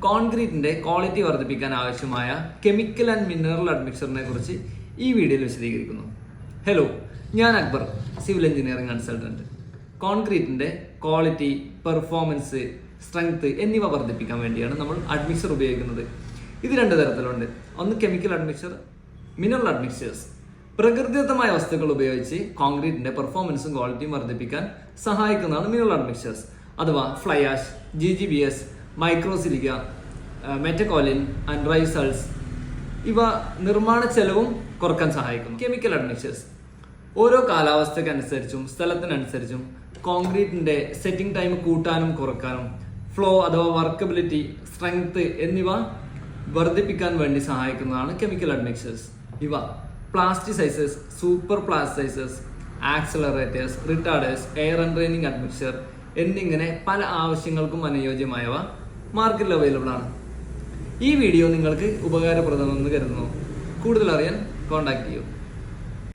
കോൺക്രീറ്റിന്റെ quality വർദ്ധിപ്പിക്കാൻ ആവശ്യമായ chemical and mineral അഡ്മിക്സറിനെ കുറിച്ച് ഈ വീഡിയോയിൽ വിശദീകരിക്കുന്നു. ഹലോ, ഞാൻ അക്ബർ, സിവിൽ എഞ്ചിനീയറിംഗ് കൺസൾട്ടന്റ്. കോൺക്രീറ്റിന്റെ ക്വാളിറ്റി, പെർഫോമൻസ്, സ്ട്രെങ്ത് എന്നിവ വർദ്ധിപ്പിക്കാൻ വേണ്ടിയാണ് നമ്മൾ അഡ്മിക്സർ ഉപയോഗിക്കുന്നത്. ഇത് രണ്ട് തരത്തിലുണ്ട്. ഒന്ന് കെമിക്കൽ അഡ്മിക്സർ, മിനറൽ അഡ്മിക്സേഴ്സ്. പ്രകൃതിദത്തമായ വസ്തുക്കൾ ഉപയോഗിച്ച് കോൺക്രീറ്റിന്റെ പെർഫോമൻസും ക്വാളിറ്റിയും വർദ്ധിപ്പിക്കാൻ സഹായിക്കുന്നതാണ് മിനറൽ അഡ്മിക്സേഴ്സ് അഥവാ ഫ്ലൈ ആഷ്, GGBS, മൈക്രോസിലിക്ക, മെറ്റക്കോലിൻ, ആൻഡ്രൈസൾസ്. ഇവ നിർമ്മാണ ചെലവും കുറക്കാൻ സഹായിക്കുന്നു. കെമിക്കൽ അഡ്മിക്സേഴ്സ് ഓരോ കാലാവസ്ഥക്കനുസരിച്ചും സ്ഥലത്തിനനുസരിച്ചും കോൺക്രീറ്റിന്റെ സെറ്റിംഗ് ടൈം കൂട്ടാനും കുറക്കാനും, ഫ്ലോ അഥവാ വർക്കബിലിറ്റി, സ്ട്രെങ്ത് എന്നിവ വർദ്ധിപ്പിക്കാൻ വേണ്ടി സഹായിക്കുന്നതാണ് കെമിക്കൽ അഡ്മിക്സേഴ്സ്. ഇവ പ്ലാസ്റ്റിസൈസേഴ്സ്, സൂപ്പർ പ്ലാസ്റ്റിസൈസേഴ്സ്, ആക്സലറേറ്റേഴ്സ്, റിട്ടാർഡേഴ്സ്, എയർ എൻട്രെയിനിങ് അഡ്മിക്സർ എന്നിങ്ങനെ പല ആവശ്യങ്ങൾക്കും അനുയോജ്യമായവ മാർക്കറ്റിൽ അവൈലബിൾ ആണ്. ഈ വീഡിയോ നിങ്ങൾക്ക് ഉപകാരപ്രദമെന്ന് കരുതുന്നു. കൂടുതൽ അറിയാൻ കോൺടാക്ട് ചെയ്യൂ.